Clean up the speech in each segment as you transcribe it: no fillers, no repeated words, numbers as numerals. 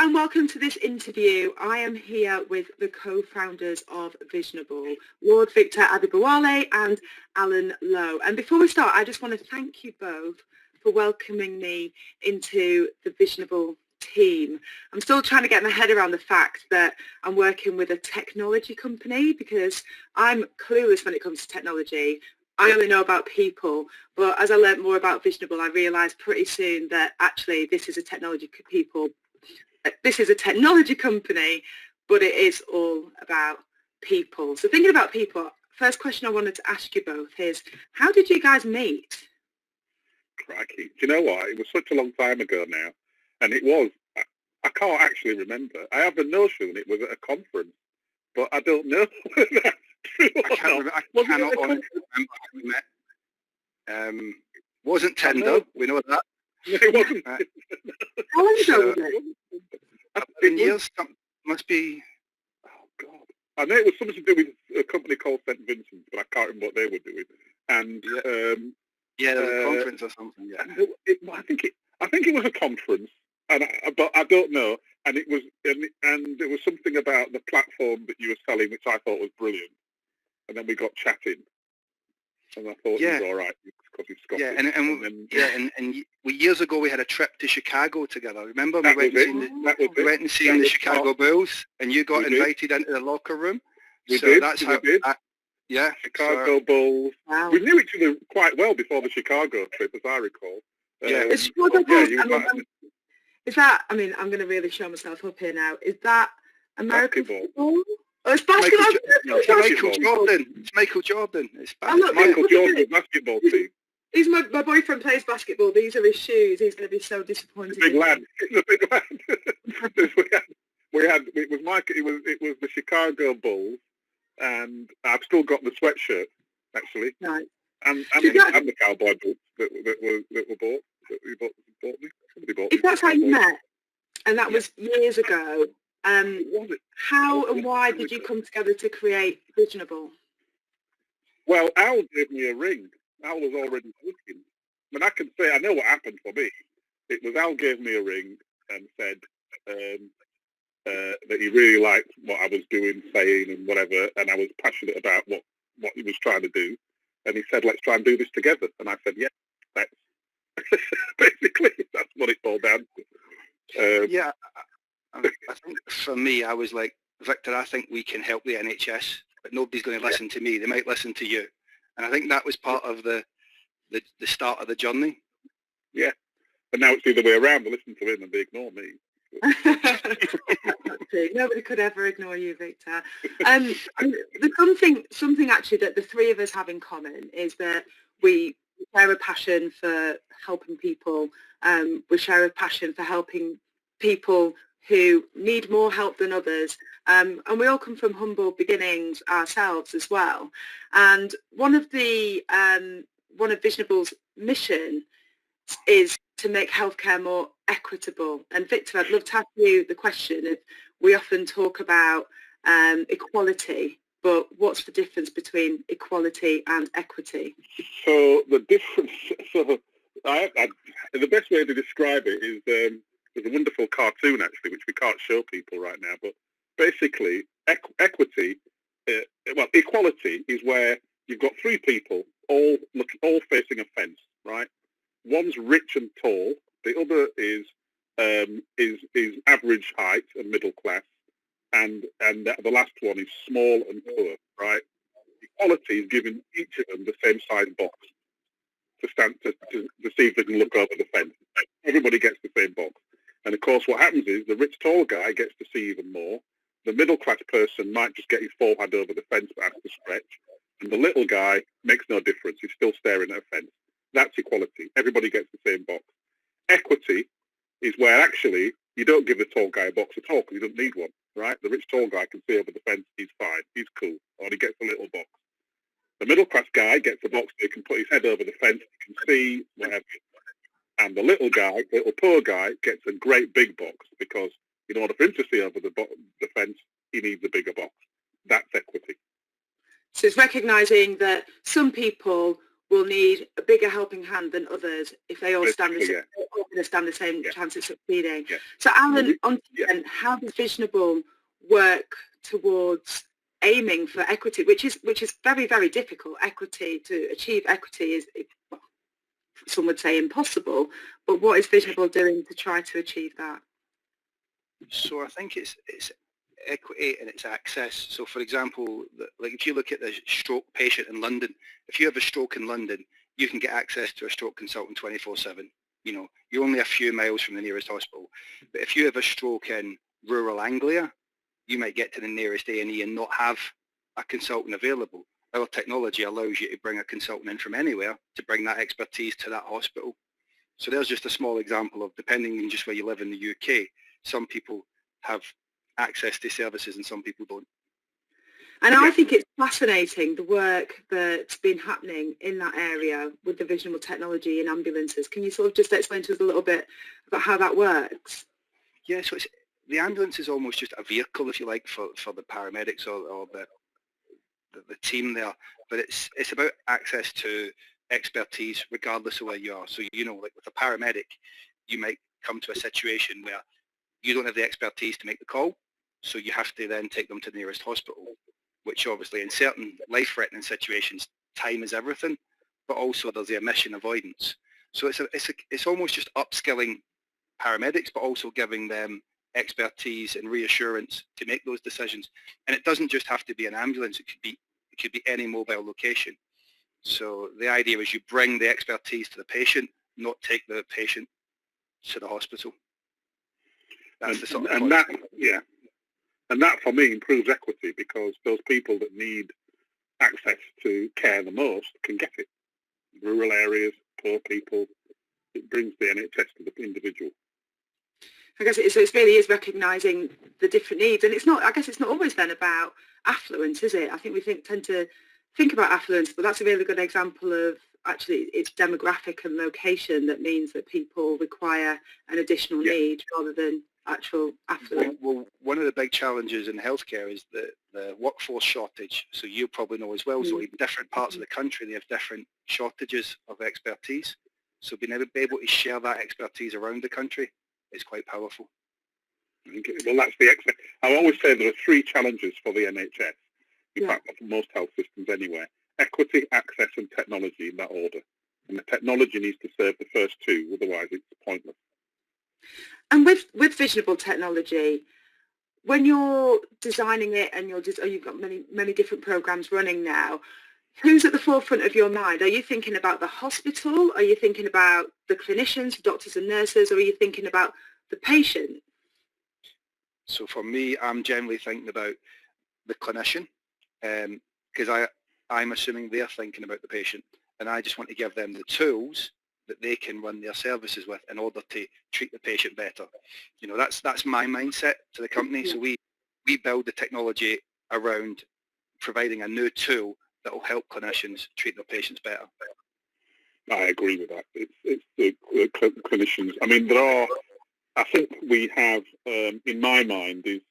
and welcome to this interview. I am here with the co-founders of Visionable, Lord Victor Adebowale and Alan Lowe. And before we start, I just want to thank you both for welcoming me into the Visionable team. I'm still trying to get my head around the fact that I'm working with a technology company because I'm clueless when it comes to technology. I only know about people, but as I learned more about Visionable, I realised pretty soon that actually this is a technology company, but it is all about people. So thinking about people, first question I wanted to ask you both is, how did you guys meet? Crikey. Do you know what? It was such a long time ago now. And it was, I can't actually remember. I have a notion it was at a conference, but I don't know whether that's true or I cannot honestly remember how we met. Wasn't Tinder, we know that. It wasn't. How long ago was it? 11 years, must be. Oh, God. I know it was something to do with a company called St. Vincent, but I can't remember what they were doing. And there was a conference or something. Yeah. I think it was a conference, but I don't know. And it was, and there was something about the platform that you were selling, which I thought was brilliant. And then we got chatting, and I thought it was all right because he's Scottish. Yeah, and we years ago we had a trip to Chicago together. Remember, we went and seen the Chicago Bulls, and you got invited into the locker room. We did. Chicago Bulls. Wow. We knew each other quite well before the Chicago trip, as I recall. Is Chicago Bulls, is that, I mean, I'm going to really show myself up here now. Is that American football? Oh, it's basketball. Michael Jordan. It's Michael Jordan. It's Michael Jordan's basketball team. He's my boyfriend plays basketball. These are his shoes. He's going to be so disappointed. Big lad. He's a big lad. It was the Chicago Bulls, and I've still got the sweatshirt actually. Right. And the cowboy boots that were bought. That we bought me. Somebody bought me. If that's how you met, and that was years ago. How and why did you come together to create Visionable? Well, Al gave me a ring. Al was already looking. I mean, I can say I know what happened for me. It was Al gave me a ring and said that he really liked what I was doing, saying, and whatever, and I was passionate about what he was trying to do. And he said, "Let's try and do this together." And I said, "Yeah, let's." Basically, that's what it boiled down to. I think for me, I was like, Victor, I think we can help the NHS, but nobody's going to listen to me. They might listen to you. And I think that was part of the start of the journey. Yeah. And now it's the other way around. They listen to him and they ignore me. Nobody could ever ignore you, Victor. There's something actually that the three of us have in common is that we share a passion for helping people. We share a passion for helping people who need more help than others, and we all come from humble beginnings ourselves as well. And one of Visionable's mission is to make healthcare more equitable. And Victor, I'd love to ask you the question. If we often talk about equality, but what's the difference between equality and equity? So the difference. The best way to describe it is. There's a wonderful cartoon, actually, which we can't show people right now. But basically, equality is where you've got three people all facing a fence, right? One's rich and tall. The other is average height and middle class, and the last one is small and poor, right? Equality is giving each of them the same size box to see if they can look over the fence. Everybody gets the same box. And of course, what happens is the rich tall guy gets to see even more. The middle class person might just get his forehead over the fence but has to stretch. And the little guy makes no difference. He's still staring at a fence. That's equality. Everybody gets the same box. Equity is where actually you don't give the tall guy a box at all because he doesn't need one, right? The rich tall guy can see over the fence. He's fine. He's cool. Or he gets a little box. The middle class guy gets a box so he can put his head over the fence. He can see whatever. And the little poor guy, gets a great big box because in order for him to see over the fence, he needs a bigger box. That's equity. So it's recognising that some people will need a bigger helping hand than others if they all stand the Basically, same, all going to stand the same Yeah. chance of succeeding. Yeah. So Alan, Mhm. on to Yeah. then, how does Visionable work towards aiming for equity, which is very, very difficult. To achieve equity is, well, some would say impossible, but what is Visionable doing to try to achieve that? So I think it's equity and it's access. So for example, like if you look at the stroke patient in London, if you have a stroke in London, you can get access to a stroke consultant 24/7. You know, you're only a few miles from the nearest hospital. But if you have a stroke in rural Anglia, you might get to the nearest A&E and not have a consultant available. Our technology allows you to bring a consultant in from anywhere to bring that expertise to that hospital. So there's just a small example of, depending on just where you live in the UK, some people have access to services and some people don't. And I think it's fascinating, the work that's been happening in that area with the Visionable technology in ambulances. Can you sort of just explain to us a little bit about how that works? Yeah, so the ambulance is almost just a vehicle, if you like, for the paramedics or the team there. But it's about access to expertise regardless of where you are. So, you know, like with a paramedic, you might come to a situation where you don't have the expertise to make the call, so you have to then take them to the nearest hospital, which obviously in certain life-threatening situations, time is everything, but also there's the emission avoidance. So it's almost just upskilling paramedics, but also giving them expertise and reassurance to make those decisions. And it doesn't just have to be an ambulance, it could be any mobile location. So the idea is you bring the expertise to the patient, not take the patient to the hospital. That's the sort of and that for me improves equity, because those people that need access to care the most can get it. Rural areas, poor people, it brings the NHS to the individual. I guess it really is recognising the different needs, and it's not always then about affluence, is it? I think we tend to think about affluence, but that's a really good example of actually it's demographic and location that means that people require an additional need rather than actual affluence. Well, one of the big challenges in healthcare is the workforce shortage. So you probably know as well, so in different parts of the country, they have different shortages of expertise. So being able to share that expertise around the country is quite powerful. Well, that's I always say there are three challenges for the NHS. In fact, for most health systems anyway. Equity, access and technology, in that order. And the technology needs to serve the first two, otherwise it's pointless. And with Visionable technology, when you're designing it and you've got many different programs running now, who's at the forefront of your mind? Are you thinking about the hospital? Are you thinking about the clinicians, doctors and nurses, or are you thinking about the patient? So for me, I'm generally thinking about the clinician, because I'm assuming they're thinking about the patient, and I just want to give them the tools that they can run their services with in order to treat the patient better. You know, that's my mindset to the company. So we build the technology around providing a new tool that will help clinicians treat their patients better. I agree with that. It's the clinicians. I mean, I think we have, in my mind, is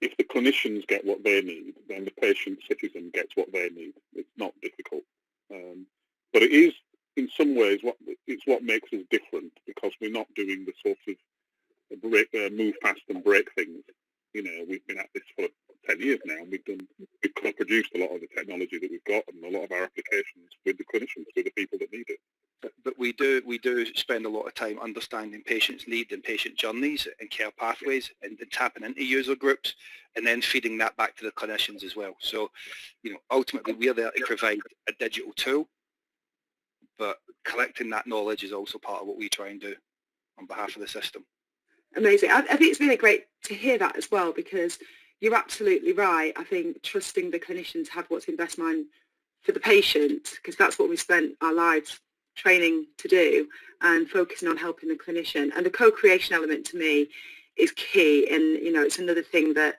if the clinicians get what they need, then the patient citizen gets what they need. It's not difficult. But it is, in some ways, what makes us different, because we're not doing the sort of move fast and break things. You know, we've been at this for 10 years now, and we've produced a lot of the technology that we've got and a lot of our applications with the clinicians, with the people that need it. But we do spend a lot of time understanding patients' needs and patient journeys and care pathways, and tapping into user groups, and then feeding that back to the clinicians as well. So, you know, ultimately we're there to provide a digital tool, but collecting that knowledge is also part of what we try and do on behalf of the system. Amazing. I think it's really great to hear that as well, because you're absolutely right. I think trusting the clinicians have what's in best mind for the patient, because that's what we spent our lives training to do, and focusing on helping the clinician. And the co-creation element to me is key. And, you know, it's another thing that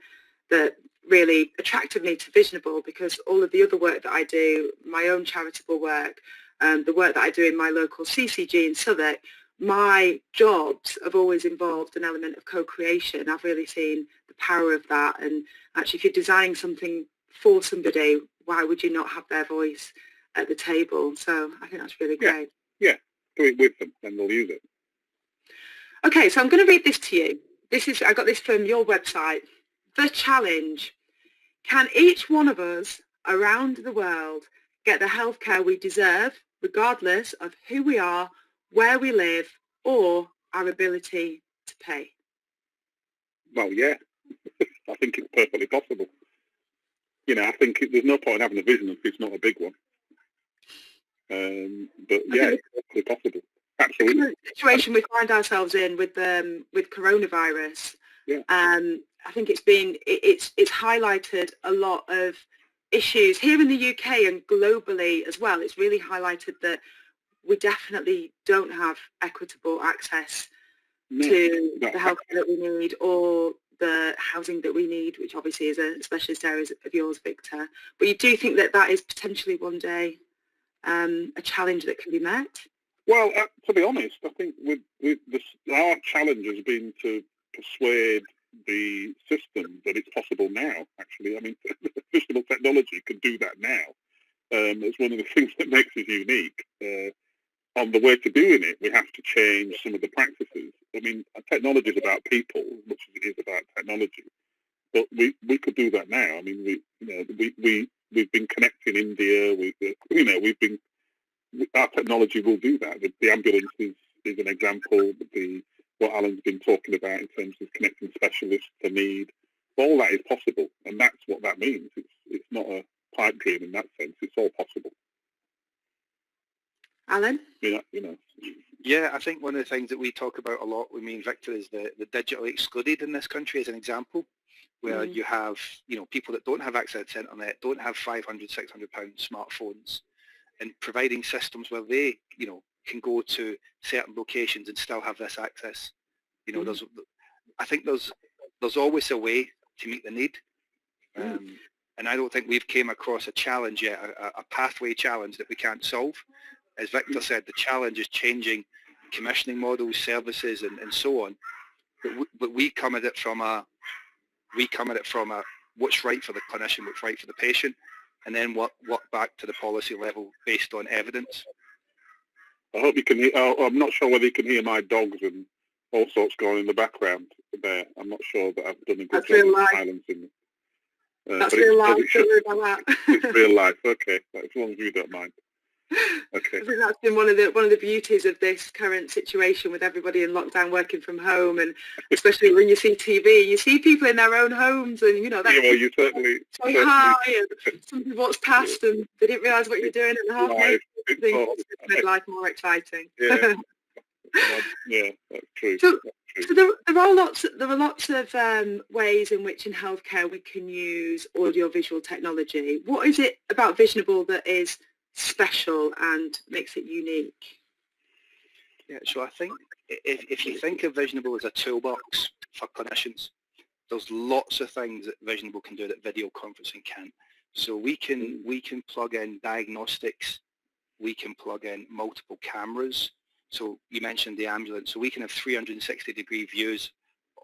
really attracted me to Visionable, because all of the other work that I do, my own charitable work, the work that I do in my local CCG in Southwark, my jobs have always involved an element of co-creation. I've really seen the power of that. And actually, if you're designing something for somebody, why would you not have their voice at the table. So I think that's really great. Yeah, do it with them and they'll use it. Okay, so I'm going to read this to you. I got this from your website. The challenge. Can each one of us around the world get the healthcare we deserve, regardless of who we are, where we live, or our ability to pay? Well, yeah, I think it's perfectly possible. I think there's no point in having a vision if it's not a big one. But yeah, it's perfectly possible. Absolutely. The situation we find ourselves in with coronavirus, I think it's highlighted a lot of issues here in the UK and globally as well. It's really highlighted that we definitely don't have equitable access to the healthcare that we need or the housing that we need, which obviously is a specialist area of yours, Victor. But you do think that is potentially one day a challenge that can be met? Well, to be honest, I think our challenge has been to persuade the system that it's possible now, actually. I mean, Visionable technology can do that now. It's one of the things that makes us unique. On the way to doing it, we have to change some of the practices. I mean, technology is about people as much as it is about technology. But we could do that now. I mean, we've been connecting India. Our technology will do that. The ambulance is an example. What Alan's been talking about in terms of connecting specialists to need, all that is possible, and that's what that means. It's not a pipe dream in that sense. It's all possible. Alan? Yeah, I think one of the things that we talk about a lot, Victor, is the digitally excluded in this country as an example, where you have, people that don't have access to internet, don't have £500, £600 smartphones, and providing systems where they, can go to certain locations and still have this access. I think there's always a way to meet the need. And I don't think we've came across a challenge yet, a pathway challenge that we can't solve. As Victor said, the challenge is changing commissioning models, services, and so on. But we come at it from a what's right for the clinician, what's right for the patient, and then work back to the policy level based on evidence. I hope you can hear. I'm not sure whether you can hear my dogs and all sorts going in the background there. I'm not sure that I've done a good job of silencing them. That's real life. Don't worry about that. It's real life. Okay, as long as you don't mind. Okay. I think that's been one of the beauties of this current situation with everybody in lockdown, working from home, and especially when you see TV, you see people in their own homes, and you certainly say hi, and somebody walks past and they didn't realise what you're doing, and it's made life more exciting. Yeah, yeah, that's true. So there are lots of ways in which in healthcare we can use audiovisual technology. What is it about Visionable that is special and makes it unique? Yeah, so I think if you think of Visionable as a toolbox for clinicians, there's lots of things that Visionable can do that video conferencing can't. So we can plug in diagnostics, we can plug in multiple cameras. So you mentioned the ambulance, so we can have 360-degree views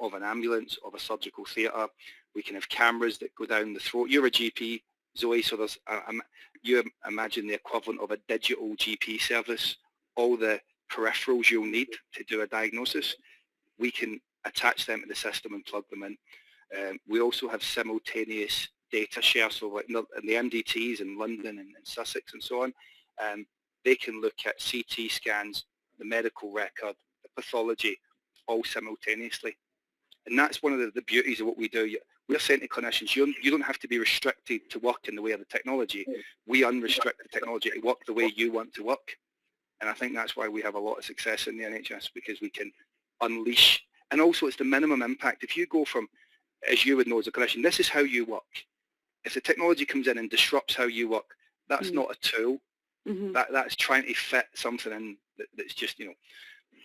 of an ambulance, of a surgical theatre. We can have cameras that go down the throat. You're a GP, Zoe, so there's you imagine the equivalent of a digital GP service, all the peripherals you'll need to do a diagnosis. We can attach them to the system and plug them in. We also have simultaneous data share, so like in the MDTs in London and Sussex and so on, they can look at CT scans, the medical record, the pathology, all simultaneously. And that's one of the beauties of what we do. We're saying to clinicians, you don't have to be restricted to work in the way of the technology. We unrestrict the technology to work the way you want to work. And I think that's why we have a lot of success in the NHS, because we can unleash. And also it's the minimum impact. If you go from, as you would know as a clinician, this is how you work. If the technology comes in and disrupts how you work, that's not a tool. That's trying to fit something in that's just,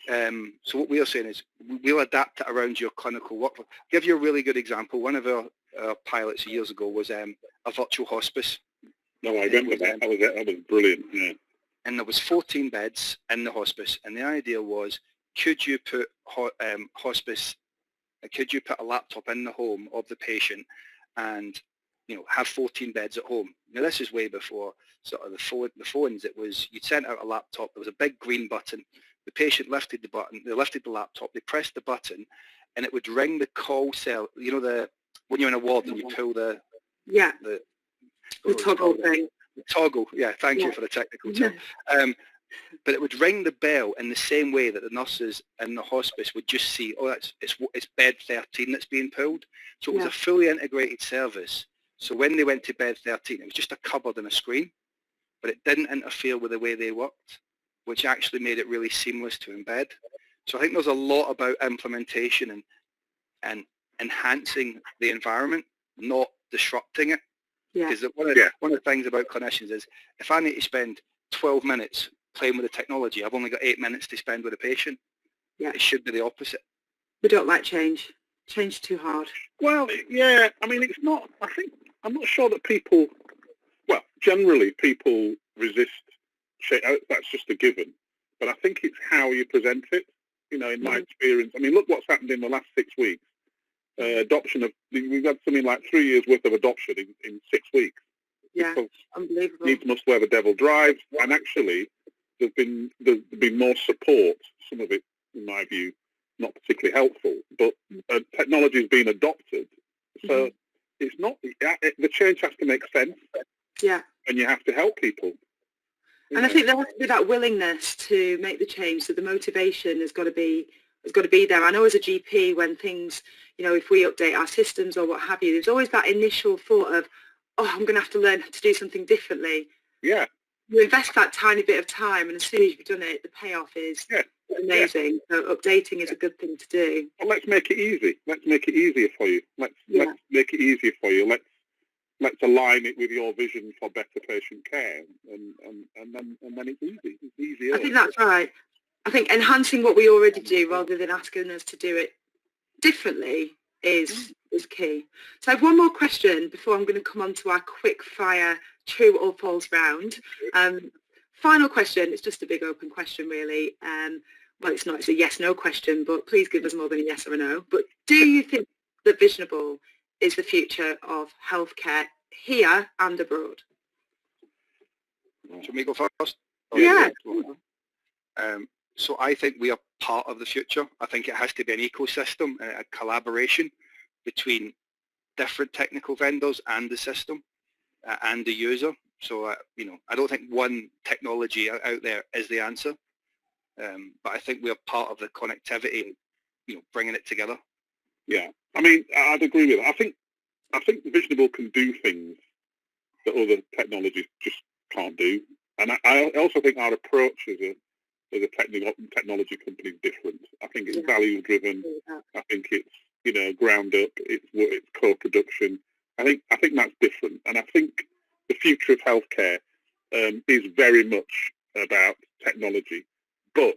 so what we are saying is we'll adapt it around your clinical work. I'll give you a really good example. One of our pilots years ago was a virtual hospice. No, I remember that. That was brilliant. Yeah. And there was 14 beds in the hospice, and the idea was, could you put could you put a laptop in the home of the patient and have 14 beds at home. Now this is way before sort of the phones. It was, you'd sent out a laptop, there was a big green button, the patient lifted the button, they lifted the laptop, they pressed the button, and it would ring the call cell, when you're in a ward and you pull the toggle thing. The toggle, thank you for the technical term. But it would ring the bell in the same way that the nurses in the hospice would just see, it's bed 13 that's being pulled. So it was a fully integrated service. So when they went to bed 13, it was just a cupboard and a screen, but it didn't interfere with the way they worked, which actually made it really seamless to embed. So I think there's a lot about implementation and enhancing the environment, not disrupting it. Because one of the things about clinicians is, if I need to spend 12 minutes playing with the technology, I've only got 8 minutes to spend with a patient. It should be the opposite. We don't like change. Change too hard. Well, I mean, it's not, I'm not sure that people, generally people resist change. That's just a given. But I think it's how you present it, in my experience. I mean, look what's happened in the last 6 weeks. Adoption of, we've had something like 3 years worth of adoption in 6 weeks. Yeah, unbelievable. Needs must where the devil drives, and actually there's been more support. Some of it, in my view, not particularly helpful, but technology has been adopted, so it's not. The change has to make sense. Yeah, and you have to help people. And I think there has to be that willingness to make the change. So the motivation has got to be there. I know as a GP, when things, if we update our systems or what have you, there's always that initial thought of, I'm going to have to learn to do something differently. Yeah. You invest that tiny bit of time, and as soon as you've done it, the payoff is amazing. So updating is a good thing to do. Well, let's make it easy. Let's make it easier for you. Let's make it easier for you. Let's align it with your vision for better patient care, and then it's easy. It's easier. I think that's right. I think enhancing what we already do rather than asking us to do it differently is key. So I have one more question before I'm going to come on to our quick fire true or false round. Final question. It's just a big open question, really. Well, it's not. It's a yes/no question, but please give us more than a yes or a no. But do you think that Visionable is the future of healthcare here and abroad? Should we go first? Yeah. So I think we are part of the future. I think it has to be an ecosystem, a collaboration between different technical vendors and the system and the user. So, I don't think one technology out there is the answer, but I think we are part of the connectivity and, bringing it together. Yeah, I mean, I'd agree with that. I think Visionable can do things that other technologies just can't do. And I also think our approach as a technology company is different. I think it's value-driven. I think it's, ground up. It's co-production. I think that's different. And I think the future of healthcare is very much about technology. But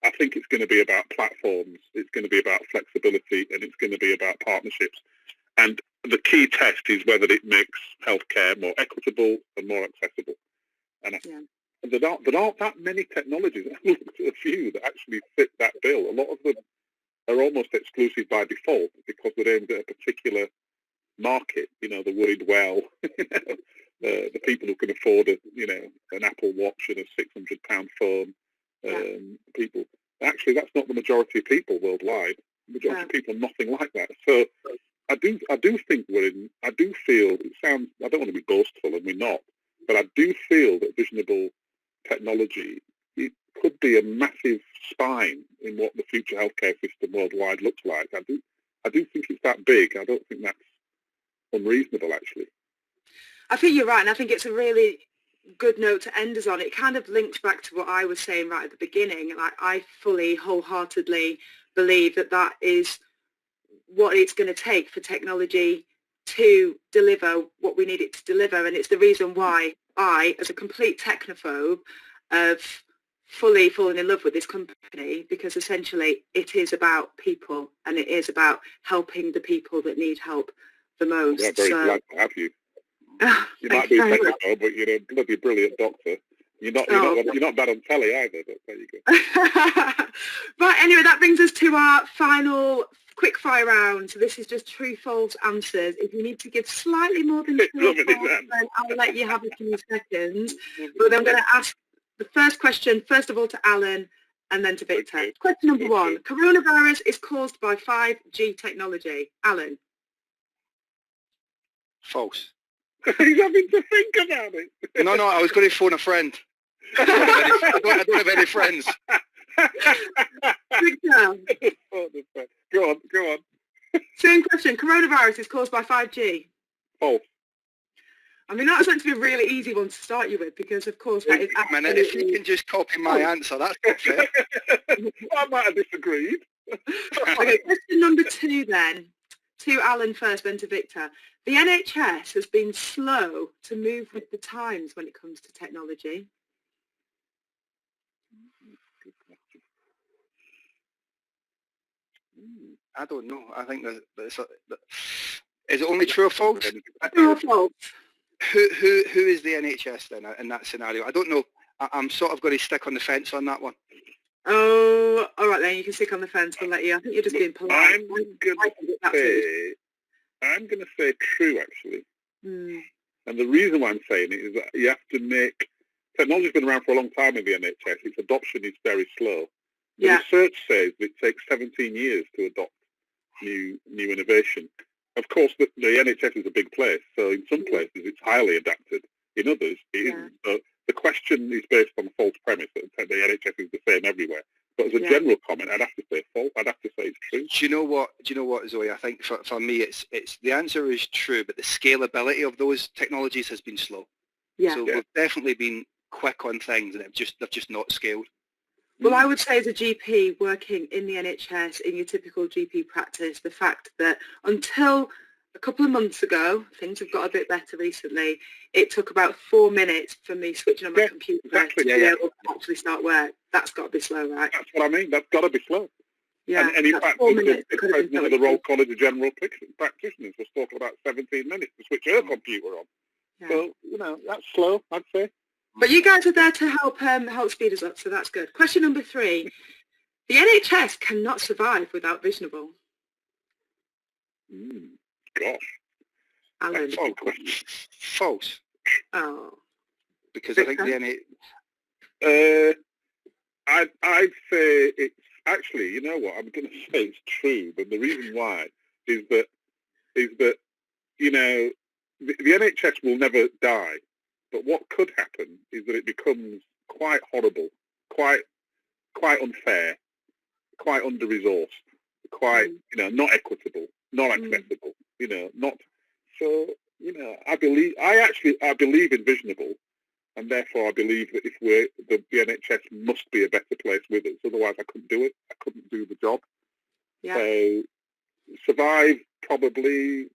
I think it's going to be about platforms. It's going to be about flexibility, and it's going to be about partnerships. And the key test is whether it makes healthcare more equitable and more accessible. And there aren't that many technologies. I've looked at a few that actually fit that bill. A lot of them are almost exclusive by default because they're aimed at a particular market. The worried well, the people who can afford an Apple Watch and a £600 phone. People. Actually, that's not the majority of people worldwide. The majority of people are nothing like that. So I do think I do feel, it sounds, I don't want to be boastful, and we're not, but I do feel that Visionable technology, it could be a massive spine in what the future healthcare system worldwide looks like. I do think it's that big. I don't think that's unreasonable, actually. I think you're right, and I think it's a really good note to end us on. It kind of links back to what I was saying right at the beginning. Like, I fully, wholeheartedly believe that is what it's going to take for technology to deliver what we need it to deliver, and it's the reason why I, as a complete technophobe, have fully fallen in love with this company, because essentially it is about people, and it is about helping the people that need help the most. Yeah, very glad to have you. You might be a technophobe, but you're a bloody brilliant doctor. You're not bad on telly either, but there you go. Right, anyway, that brings us to our final quick fire round. So this is just true, false answers. If you need to give slightly more than true or false, then I'll let you have a few seconds. But I'm going to ask the first question, first of all, to Alan and then to Victor. Okay. Question number one. Coronavirus is caused by 5G technology. Alan. False. He's having to think about it. No, I was going to phone a friend. I don't have any friends. Victor. Go on. Same question. Coronavirus is caused by 5G. False. I mean, that's meant to be a really easy one to start you with because, of course, that is Wait a minute, if you can just copy my answer, that's not fair. I might have disagreed. Okay, question number 2 then. To Alan first, then to Victor. The NHS has been slow to move with the times when it comes to technology. I don't know. I think is it only true or false? True or false? Who is the NHS then in that scenario? I don't know. I'm sort of going to stick on the fence on that one. Oh, all right then. You can stick on the fence. We'll let you. I think you're just being polite. I'm going to say true, actually. Mm. And the reason why I'm saying it is that you have to make... Technology's been around for a long time in the NHS. Its adoption is very slow. The research says that it takes 17 years to adopt new innovation. Of course, the NHS is a big place, so in some places it's highly adapted. In others, it isn't. So the question is based on a false premise that the NHS is the same everywhere. But as a general comment, I'd have to say false. I'd have to say it's true. Do you know what, Zoe? I think for me, it's the answer is true, but the scalability of those technologies has been slow. Yeah. So we've definitely been quick on things, and they've just not scaled. Well, I would say as a GP working in the NHS, in your typical GP practice, the fact that until a couple of months ago, things have got a bit better recently, it took about 4 minutes for me switching on my computer to be able to actually start work. That's got to be slow, right? That's what I mean. That's got to be slow. Yeah, and in fact, 4 minutes. the president of the Royal College of General Practitioners was talking about 17 minutes to switch her computer on. Yeah. So, that's slow, I'd say. But you guys are there to help speed us up, so that's good. Question number 3. The NHS cannot survive without Visionable. Gosh. Alan. False. Oh. Because Victor? I think the I'd say it's actually, you know what, I'm going to say it's true, but the reason why is that you know, the NHS will never die. But what could happen is that it becomes quite horrible, quite unfair, quite under-resourced, quite, not equitable, not accessible, not... So, I believe in Visionable, and therefore I believe that if the NHS must be a better place with us, otherwise I couldn't do it. I couldn't do the job. Yeah. So, survive, probably...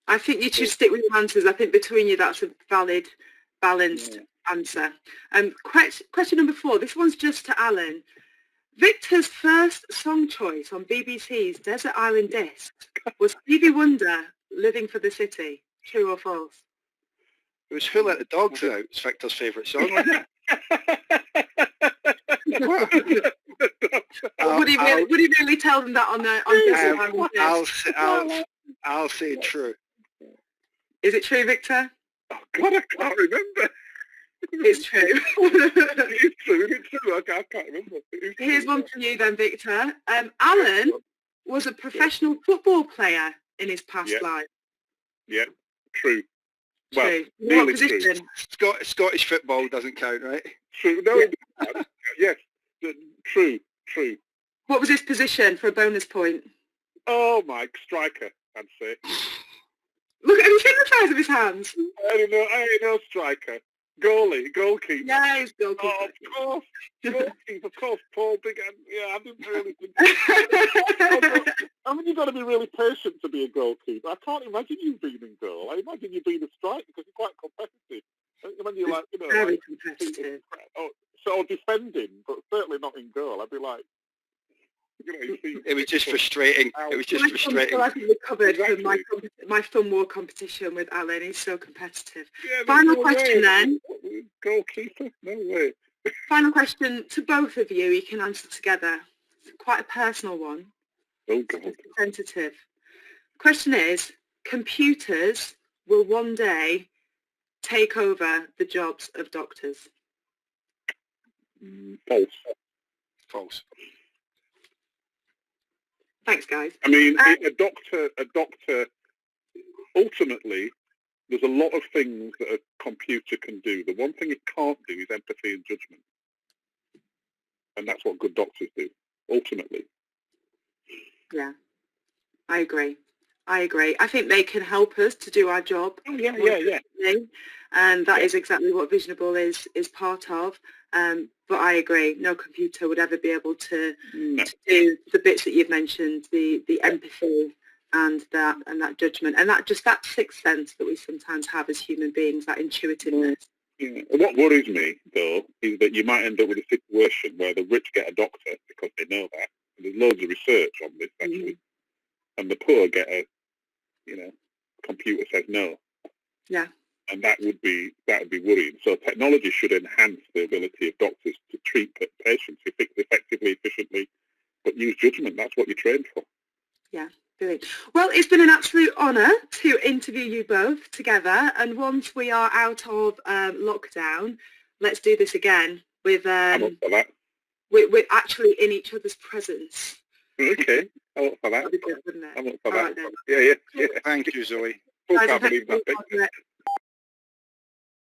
I think you should stick with your answers. I think between you, that's a valid, balanced answer. Question number 4. This one's just to Alan. Victor's first song choice on BBC's Desert Island Disc was Stevie Wonder, Living for the City. True or false? It was Who Let the Dogs Out. It's Victor's favourite song. Would he really tell them that on Desert Island Disc? I'll say true. Is it true, Victor? Oh, God, I can't remember. It's true. It's true. I can't remember. Here's one for you then, Victor. Alan was a professional football player in his past life. Yeah, true. Well, what position? True. Scottish football doesn't count, right? True. No, it doesn't. Yes, true. What was his position for a bonus point? Oh, Mike, striker, I'd say. Look, have you seen the size of his hands? I don't know, striker. Goalkeeper. Yeah, he's goalkeeper. Oh, of course. Goalkeeper, of course. Paul Big Hand. Yeah, I didn't really think... I mean, you've got to be really patient to be a goalkeeper. I can't imagine you being in goal. I imagine you being a striker because you're quite competitive. When you're like, very competitive. So defending, but certainly not in goal. I'd be like, it was just frustrating. It was just frustrating. I think we covered my thumb war competition with Alan. He's so competitive. Yeah, final question then. Goalkeeper? No way. Final question to both of you. You can answer together. It's quite a personal one. Oh, God. Representative. Question is, computers will one day take over the jobs of doctors. False. False. Thanks, guys. I mean, a doctor, ultimately, there's a lot of things that a computer can do. The one thing it can't do is empathy and judgment. And that's what good doctors do, ultimately. Yeah, I agree. I think they can help us to do our job. Oh, yeah. And that is exactly what Visionable is part of. But I agree, no computer would ever be able to do the bits that you've mentioned, the empathy and that judgment, and that sixth sense that we sometimes have as human beings, that intuitiveness. Yeah. What worries me, though, is that you might end up with a situation where the rich get a doctor because they know that. And there's loads of research on this, actually. And the poor get a, computer says no. Yeah. And that would be worrying. So technology should enhance the ability of doctors to treat patients effectively, efficiently, but use judgment. That's what you're trained for. Yeah, brilliant. Well, it's been an absolute honour to interview you both together. And once we are out of lockdown, let's do this again with I'm up for that. We're actually in each other's presence. Okay, I'm up for that. That'd be good, wouldn't it? I'm up for All that. right, then. Yeah. Thank you, Zoe. I Guys, can't believe that.